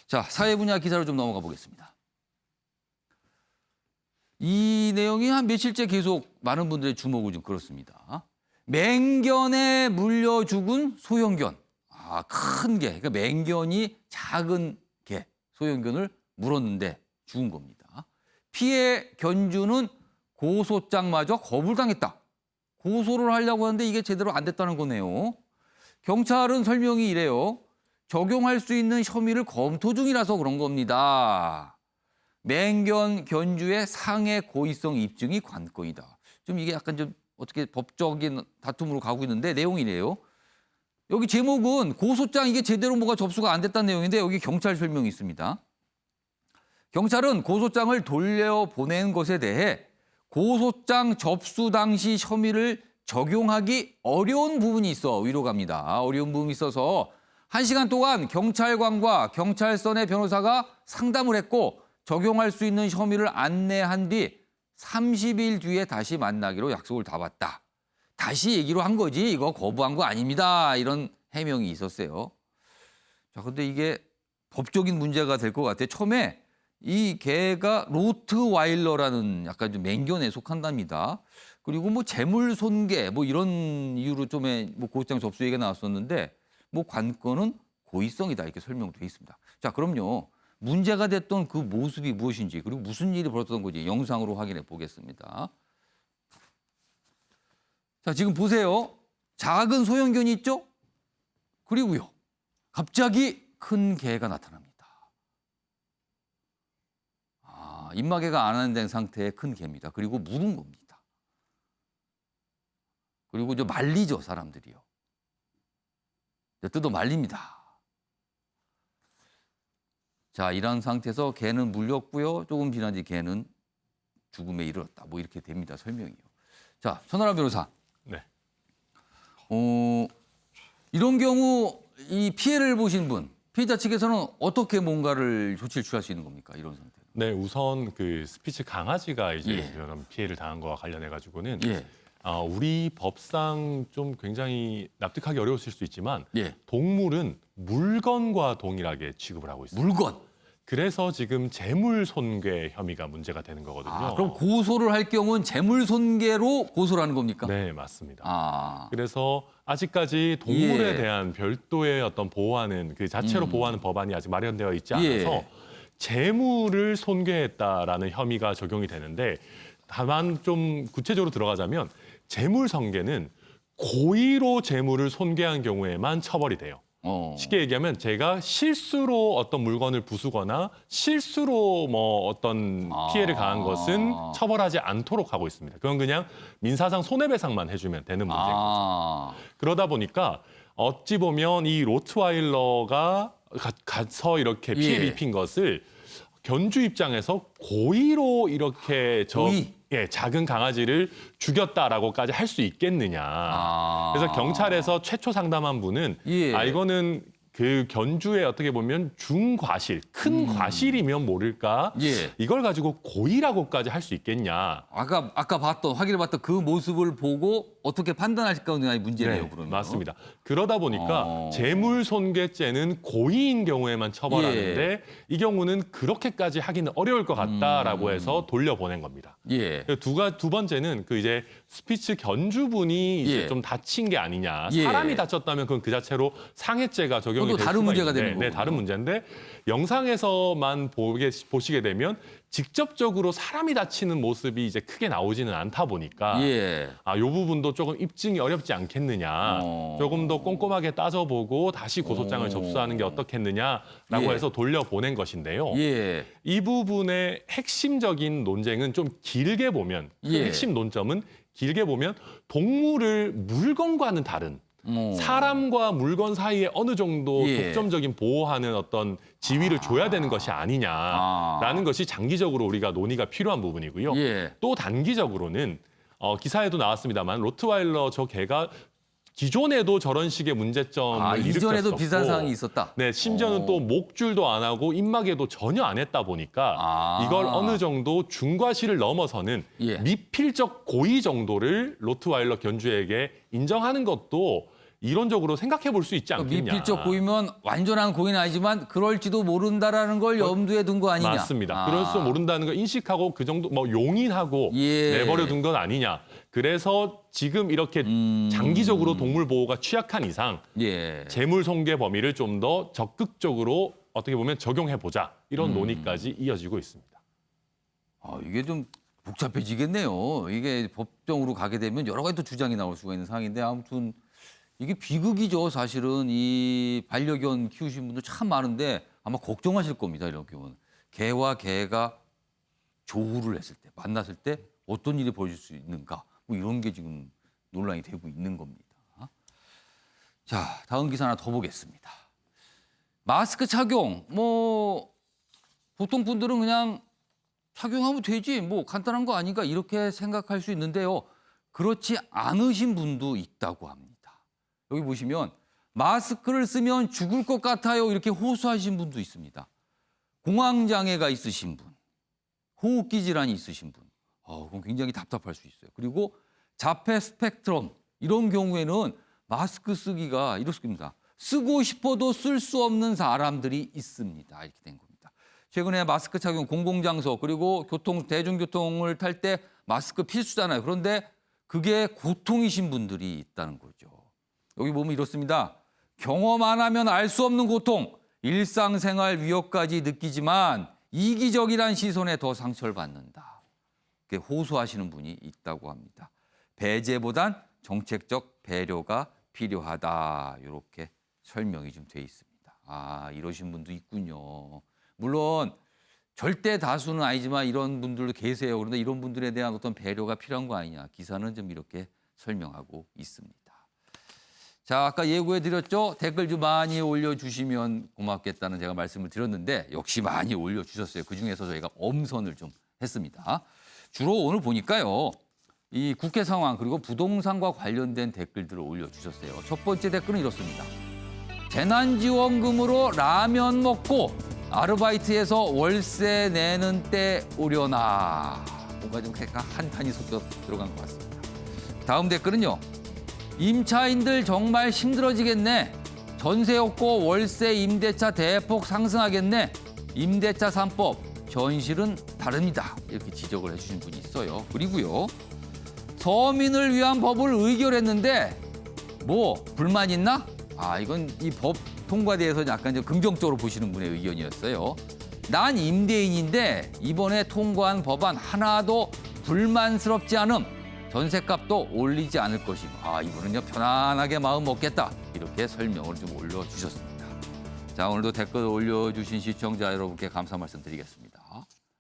자, 사회 분야 기사로 좀 넘어가 보겠습니다. 이 내용이 한 며칠째 계속 많은 분들의 주목을 좀 끌었습니다. 맹견에 물려 죽은 소형견. 큰 개. 그러니까 맹견이 작은 개, 소형견을 물었는데 죽은 겁니다. 피해 견주는 고소장마저 거부당했다. 고소를 하려고 하는데 이게 제대로 안 됐다는 거네요. 경찰은 설명이 이래요. 적용할 수 있는 혐의를 검토 중이라서 그런 겁니다. 맹견 견주의 상해 고의성 입증이 관건이다. 좀 이게 약간 좀 어떻게 법적인 다툼으로 가고 있는데 내용이래요. 여기 제목은 고소장 이게 제대로 뭐가 접수가 안 됐다는 내용인데 여기 경찰 설명이 있습니다. 경찰은 고소장을 돌려보낸 것에 대해 고소장 접수 당시 혐의를 적용하기 어려운 부분이 있어 위로 갑니다. 어려운 부분이 있어서 1시간 동안 경찰관과 경찰서 내 변호사가 상담을 했고 적용할 수 있는 혐의를 안내한 뒤 30일 뒤에 다시 만나기로 약속을 잡았다. 다시 얘기로 한 거지 이거 거부한 거 아닙니다. 이런 해명이 있었어요. 자, 근데 이게 법적인 문제가 될 것 같아요. 처음에 이 개가 로트와일러라는 약간 좀 맹견에 속한답니다. 그리고 뭐 재물 손괴 뭐 이런 이유로 좀 뭐 고소장 접수 얘기가 나왔었는데 뭐 관건은 고의성이다 이렇게 설명돼 있습니다. 자, 그럼요. 문제가 됐던 그 모습이 무엇인지 그리고 무슨 일이 벌어졌던 건지 영상으로 확인해 보겠습니다. 자, 지금 보세요. 작은 소형견이 있죠? 그리고요. 갑자기 큰 개가 나타납니다. 입마개가 안 안된 상태의 큰 개입니다. 그리고 물은 겁니다. 그리고 이제 말리죠, 사람들이요. 뜯어 말립니다. 자, 이런 상태에서 개는 물렸고요. 조금 지난 뒤 개는 죽음에 이르렀다. 뭐 이렇게 됩니다. 설명이요. 자, 천하람 변호사. 네. 이런 경우 이 피해를 보신 분, 피해자 측에서는 어떻게 뭔가를 조치를 취할 수 있는 겁니까? 이런 상태. 네, 우선 그 스피츠 강아지가 이제 이런 피해를 당한 거와 관련해 가지고는 우리 법상 좀 굉장히 납득하기 어려우실 수 있지만 동물은 물건과 동일하게 취급을 하고 있습니다. 물건. 그래서 지금 재물 손괴 혐의가 문제가 되는 거거든요. 그럼 고소를 할 경우는 재물 손괴로 고소를 하는 겁니까? 네, 맞습니다. 그래서 아직까지 동물에 대한 별도의 어떤 보호하는 그 자체로 보호하는 법안이 아직 마련되어 있지 않아서 재물을 손괴했다라는 혐의가 적용이 되는데 다만 좀 구체적으로 들어가자면 재물 손괴는 고의로 재물을 손괴한 경우에만 처벌이 돼요. 쉽게 얘기하면 제가 실수로 어떤 물건을 부수거나 실수로 뭐 어떤 피해를 가한 것은 처벌하지 않도록 하고 있습니다. 그건 그냥 민사상 손해배상만 해주면 되는 문제인 거죠. 그러다 보니까 어찌 보면 이 로트와일러가 가서 이렇게 피해를 입힌 것을 견주 입장에서 고의로 이렇게 작은 강아지를 죽였다라고까지 할 수 있겠느냐. 그래서 경찰에서 최초 상담한 분은 이거는 그 견주의 어떻게 보면 중과실, 큰 과실이면 모를까 이걸 가지고 고의라고까지 할 수 있겠냐. 아까 확인해봤던 그 모습을 보고 어떻게 판단하실 거냐의 문제네요. 그러면. 맞습니다. 그러다 보니까 재물 손괴죄는 고의인 경우에만 처벌하는데 이 경우는 그렇게까지 하기는 어려울 것 같다라고 해서 돌려보낸 겁니다. 두 번째는 그 이제 스피츠 견주분이 이제 좀 다친 게 아니냐. 사람이 다쳤다면 그건 그 자체로 상해죄가 적용이 될 다른 수가 문제가 있는데, 되는 거군요. 다른 문제인데 영상에서만 보시게 되면 직접적으로 사람이 다치는 모습이 이제 크게 나오지는 않다 보니까 이 부분도 조금 입증이 어렵지 않겠느냐. 조금 더 꼼꼼하게 따져보고 다시 고소장을 접수하는 게 어떻겠느냐라고 해서 돌려보낸 것인데요. 이 부분의 핵심적인 논쟁은 좀 길게 보면 그 핵심 논점은 길게 보면 동물을 물건과는 다른 사람과 물건 사이에 어느 정도 독점적인 보호하는 어떤 지위를 줘야 되는 것이 아니냐라는 것이 장기적으로 우리가 논의가 필요한 부분이고요. 또 단기적으로는 기사에도 나왔습니다만 로트와일러 저 개가 기존에도 저런 식의 문제점을 일으켰었고 이전에도 비슷한 상황이 있었다. 네, 심지어는 또 목줄도 안 하고 입마개도 전혀 안 했다 보니까 이걸 어느 정도 중과실을 넘어서는 미필적 고의 정도를 로트와일러 견주에게 인정하는 것도 이론적으로 생각해 볼 수 있지 않겠냐. 미필적 고의면 완전한 고의는 아니지만 그럴지도 모른다라는 걸 염두에 둔 거 아니냐. 맞습니다. 그럴지도 모른다는 걸 인식하고 그 정도 뭐 용인하고 예. 내버려 둔 건 아니냐. 그래서 지금 이렇게 장기적으로 동물 보호가 취약한 이상 예. 재물 손괴 범위를 좀 더 적극적으로 어떻게 보면 적용해 보자. 이런 논의까지 이어지고 있습니다. 이게 좀 복잡해지겠네요. 이게 법정으로 가게 되면 여러 가지 또 주장이 나올 수가 있는 상황인데 아무튼 이게 비극이죠. 사실은 이 반려견 키우신 분들 참 많은데 아마 걱정하실 겁니다. 이런 경우는. 개와 개가 조우를 했을 때, 만났을 때 어떤 일이 벌어질 수 있는가. 뭐 이런 게 지금 논란이 되고 있는 겁니다. 자, 다음 기사 하나 더 보겠습니다. 마스크 착용. 뭐 보통 분들은 그냥 착용하면 되지. 뭐 간단한 거 아닌가 이렇게 생각할 수 있는데요. 그렇지 않으신 분도 있다고 합니다. 여기 보시면 마스크를 쓰면 죽을 것 같아요. 이렇게 호소하신 분도 있습니다. 공황장애가 있으신 분, 호흡기 질환이 있으신 분. 그럼 굉장히 답답할 수 있어요. 그리고 자폐 스펙트럼 이런 경우에는 마스크 쓰기가 이렇습니다. 쓰고 싶어도 쓸 수 없는 사람들이 있습니다. 이렇게 된 겁니다. 최근에 마스크 착용 공공장소 그리고 대중교통을 탈 때 마스크 필수잖아요. 그런데 그게 고통이신 분들이 있다는 거죠. 여기 보면 이렇습니다. 경험 안 하면 알 수 없는 고통, 일상생활 위협까지 느끼지만 이기적이란 시선에 더 상처를 받는다. 이렇게 호소하시는 분이 있다고 합니다. 배제보단 정책적 배려가 필요하다. 이렇게 설명이 좀 돼 있습니다. 이러신 분도 있군요. 물론 절대 다수는 아니지만 이런 분들도 계세요. 그런데 이런 분들에 대한 어떤 배려가 필요한 거 아니냐. 기사는 좀 이렇게 설명하고 있습니다. 자, 아까 예고해 드렸죠. 댓글 좀 많이 올려주시면 고맙겠다는 제가 말씀을 드렸는데 역시 많이 올려주셨어요. 그중에서 저희가 엄선을 좀 했습니다. 주로 오늘 보니까요. 이 국회 상황 그리고 부동산과 관련된 댓글들을 올려주셨어요. 첫 번째 댓글은 이렇습니다. 재난지원금으로 라면 먹고 아르바이트해서 월세 내는 때 오려나. 뭔가 좀 한탄이 섞여 들어간 것 같습니다. 다음 댓글은요. 임차인들 정말 힘들어지겠네. 전세 없고 월세 임대차 대폭 상승하겠네. 임대차 3법 현실은 다릅니다. 이렇게 지적을 해주신 분이 있어요. 그리고요. 서민을 위한 법을 의결했는데 뭐 불만 있나? 이건 이 법 통과에 대해서 약간 좀 긍정적으로 보시는 분의 의견이었어요. 난 임대인인데 이번에 통과한 법안 하나도 불만스럽지 않음. 전셋값도 올리지 않을 것임. 이분은요 편안하게 마음 먹겠다. 이렇게 설명을 좀 올려주셨습니다. 자, 오늘도 댓글 올려주신 시청자 여러분께 감사 말씀 드리겠습니다.